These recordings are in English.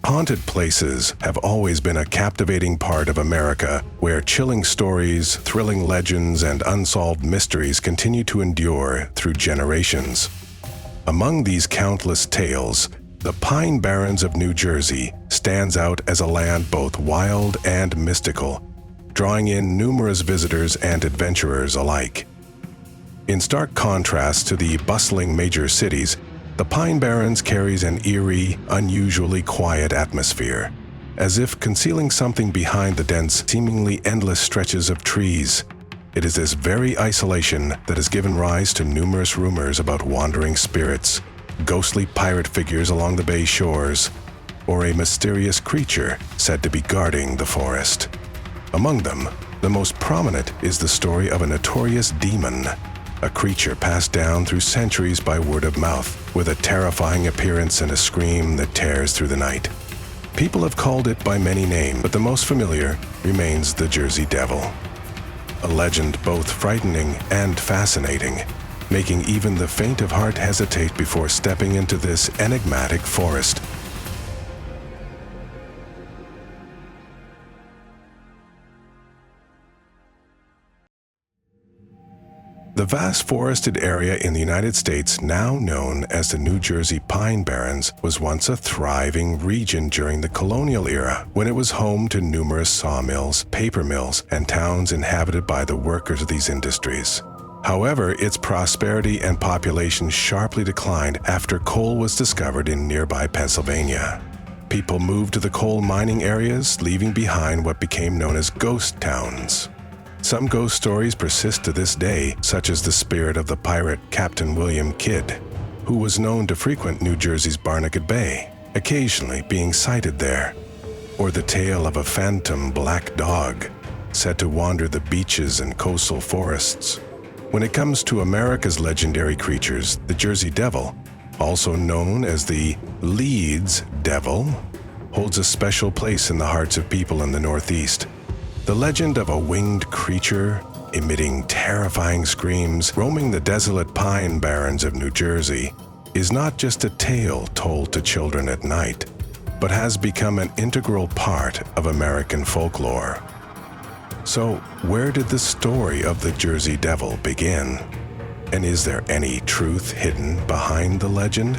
Haunted places have always been a captivating part of America, where chilling stories, thrilling legends, and unsolved mysteries continue to endure through generations. Among these countless tales, the Pine Barrens of New Jersey stands out as a land both wild and mystical, drawing in numerous visitors and adventurers alike. In stark contrast to the bustling major cities, the Pine Barrens carries an eerie, unusually quiet atmosphere, as if concealing something behind the dense, seemingly endless stretches of trees. It is this very isolation that has given rise to numerous rumors about wandering spirits, ghostly pirate figures along the bay shores, or a mysterious creature said to be guarding the forest. Among them, the most prominent is the story of a notorious demon, a creature passed down through centuries by word of mouth, with a terrifying appearance and a scream that tears through the night. People have called it by many names, but the most familiar remains the Jersey Devil. A legend both frightening and fascinating, making even the faint of heart hesitate before stepping into this enigmatic forest. The vast forested area in the United States, now known as the New Jersey Pine Barrens, was once a thriving region during the colonial era, when it was home to numerous sawmills, paper mills, and towns inhabited by the workers of these industries. However, its prosperity and population sharply declined after coal was discovered in nearby Pennsylvania. People moved to the coal mining areas, leaving behind what became known as ghost towns. Some ghost stories persist to this day, such as the spirit of the pirate Captain William Kidd, who was known to frequent New Jersey's Barnegat Bay, occasionally being sighted there, or the tale of a phantom black dog said to wander the beaches and coastal forests. When it comes to America's legendary creatures, the Jersey Devil, also known as the Leeds Devil, holds a special place in the hearts of people in the Northeast. The legend of a winged creature emitting terrifying screams roaming the desolate Pine Barrens of New Jersey is not just a tale told to children at night, but has become an integral part of American folklore. So, where did the story of the Jersey Devil begin? And is there any truth hidden behind the legend?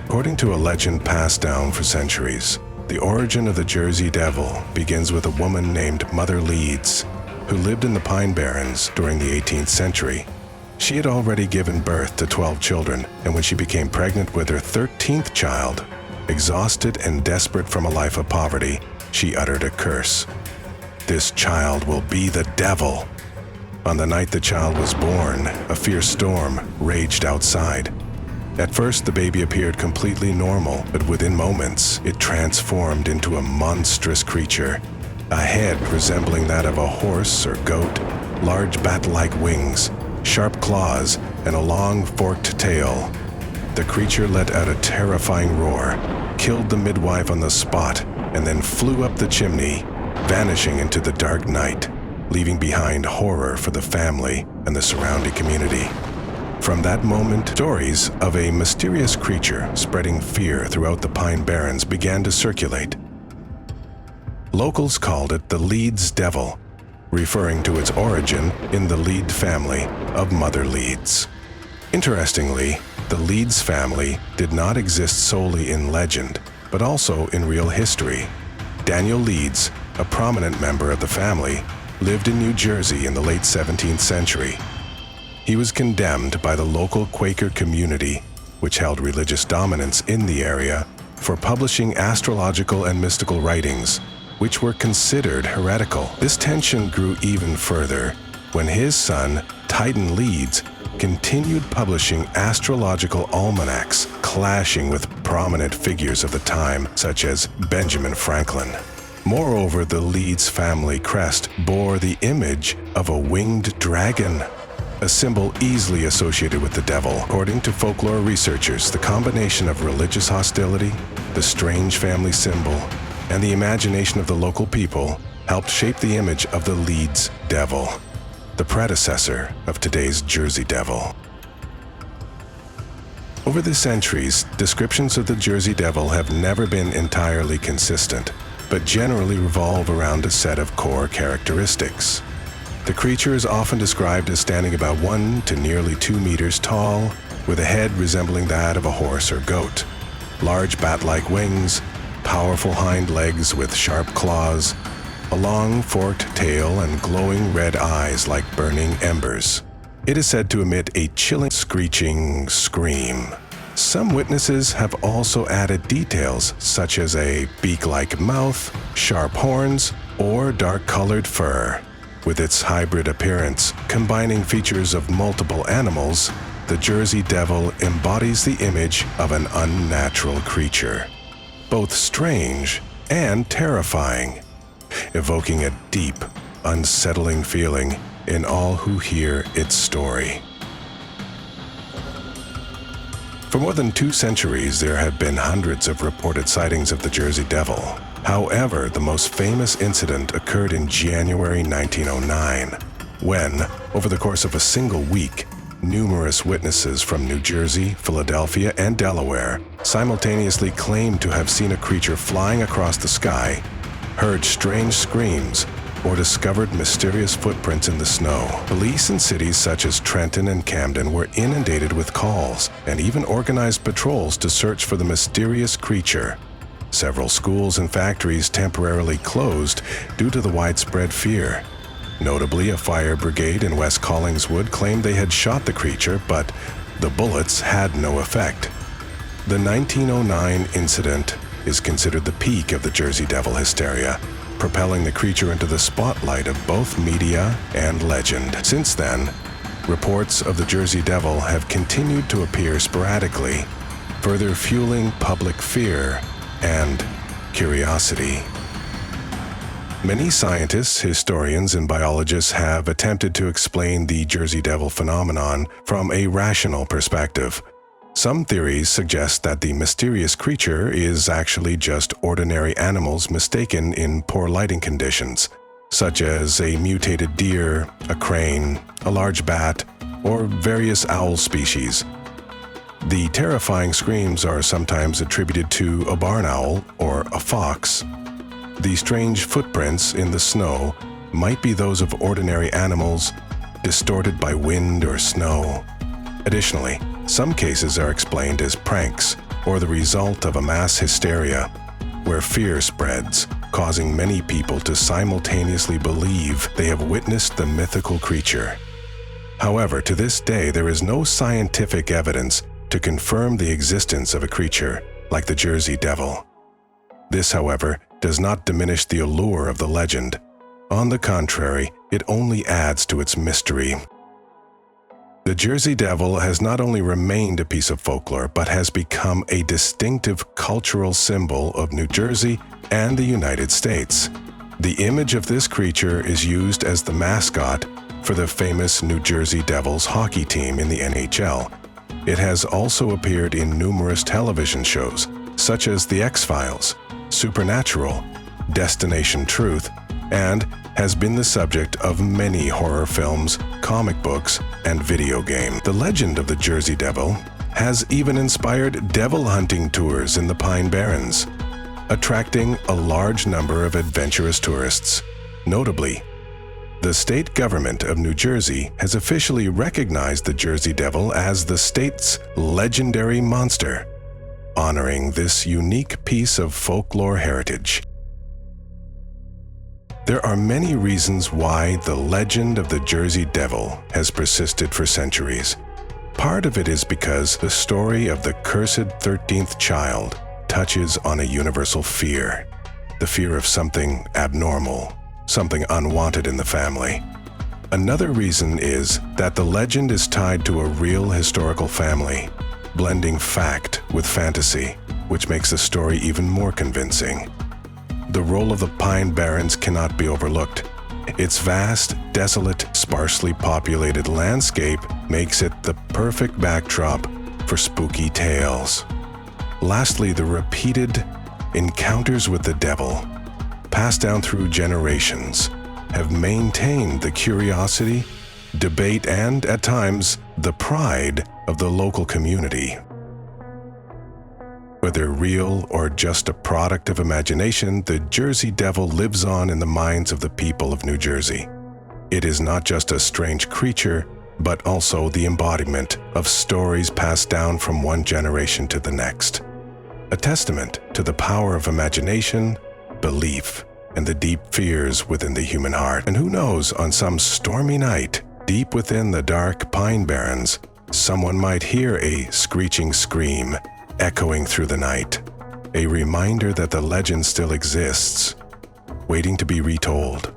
According to a legend passed down for centuries, the origin of the Jersey Devil begins with a woman named Mother Leeds, who lived in the Pine Barrens during the 18th century. She had already given birth to 12 children, and when she became pregnant with her 13th child, exhausted and desperate from a life of poverty, she uttered a curse. "This child will be the devil." On the night the child was born, a fierce storm raged outside. At first, the baby appeared completely normal, but within moments, it transformed into a monstrous creature. A head resembling that of a horse or goat, large bat-like wings, sharp claws, and a long forked tail. The creature let out a terrifying roar, killed the midwife on the spot, and then flew up the chimney, vanishing into the dark night, leaving behind horror for the family and the surrounding community. From that moment, stories of a mysterious creature spreading fear throughout the Pine Barrens began to circulate. Locals called it the Leeds Devil, referring to its origin in the Leeds family of Mother Leeds. Interestingly, the Leeds family did not exist solely in legend, but also in real history. Daniel Leeds, a prominent member of the family, lived in New Jersey in the late 17th century. He was condemned by the local Quaker community, which held religious dominance in the area, for publishing astrological and mystical writings, which were considered heretical. This tension grew even further when his son, Titan Leeds, continued publishing astrological almanacs, clashing with prominent figures of the time, such as Benjamin Franklin. Moreover, the Leeds family crest bore the image of a winged dragon, a symbol easily associated with the devil. According to folklore researchers, the combination of religious hostility, the strange family symbol, and the imagination of the local people helped shape the image of the Leeds Devil, the predecessor of today's Jersey Devil. Over the centuries, descriptions of the Jersey Devil have never been entirely consistent, but generally revolve around a set of core characteristics. The creature is often described as standing about 1 to nearly 2 meters tall, with a head resembling that of a horse or goat, large bat-like wings, powerful hind legs with sharp claws, a long forked tail, and glowing red eyes like burning embers. It is said to emit a chilling, screeching scream. Some witnesses have also added details such as a beak-like mouth, sharp horns, or dark-colored fur. With its hybrid appearance, combining features of multiple animals, the Jersey Devil embodies the image of an unnatural creature, both strange and terrifying, evoking a deep, unsettling feeling in all who hear its story. For more than 2 centuries, there have been hundreds of reported sightings of the Jersey Devil. However, the most famous incident occurred in January 1909, when, over the course of a single week, numerous witnesses from New Jersey, Philadelphia, and Delaware simultaneously claimed to have seen a creature flying across the sky, heard strange screams, or discovered mysterious footprints in the snow. Police in cities such as Trenton and Camden were inundated with calls and even organized patrols to search for the mysterious creature. Several schools and factories temporarily closed due to the widespread fear. Notably, a fire brigade in West Collingswood claimed they had shot the creature, but the bullets had no effect. The 1909 incident is considered the peak of the Jersey Devil hysteria, propelling the creature into the spotlight of both media and legend. Since then, reports of the Jersey Devil have continued to appear sporadically, further fueling public fear and curiosity. Many scientists, historians, and biologists have attempted to explain the Jersey Devil phenomenon from a rational perspective. Some theories suggest that the mysterious creature is actually just ordinary animals mistaken in poor lighting conditions, such as a mutated deer, a crane, a large bat, or various owl species. The terrifying screams are sometimes attributed to a barn owl or a fox. The strange footprints in the snow might be those of ordinary animals, distorted by wind or snow. Additionally, some cases are explained as pranks or the result of a mass hysteria, where fear spreads, causing many people to simultaneously believe they have witnessed the mythical creature. However, to this day, there is no scientific evidence to confirm the existence of a creature like the Jersey Devil. This, however, does not diminish the allure of the legend. On the contrary, it only adds to its mystery. The Jersey Devil has not only remained a piece of folklore, but has become a distinctive cultural symbol of New Jersey and the United States. The image of this creature is used as the mascot for the famous New Jersey Devils hockey team in the NHL. It has also appeared in numerous television shows, such as The X-Files, Supernatural, Destination Truth, and has been the subject of many horror films, comic books, and video games. The legend of the Jersey Devil has even inspired devil hunting tours in the Pine Barrens, attracting a large number of adventurous tourists. Notably, the state government of New Jersey has officially recognized the Jersey Devil as the state's legendary monster, honoring this unique piece of folklore heritage. There are many reasons why the legend of the Jersey Devil has persisted for centuries. Part of it is because the story of the cursed 13th child touches on a universal fear, the fear of something abnormal, something unwanted in the family. Another reason is that the legend is tied to a real historical family, blending fact with fantasy, which makes the story even more convincing. The role of the Pine Barrens cannot be overlooked. Its vast, desolate, sparsely populated landscape makes it the perfect backdrop for spooky tales. Lastly, the repeated encounters with the devil, passed down through generations, have maintained the curiosity, debate, and, at times, the pride of the local community. Whether real or just a product of imagination, the Jersey Devil lives on in the minds of the people of New Jersey. It is not just a strange creature, but also the embodiment of stories passed down from one generation to the next. A testament to the power of imagination, belief, and the deep fears within the human heart. And who knows, on some stormy night, deep within the dark Pine Barrens, someone might hear a screeching scream echoing through the night, a reminder that the legend still exists, waiting to be retold,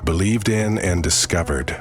believed in and discovered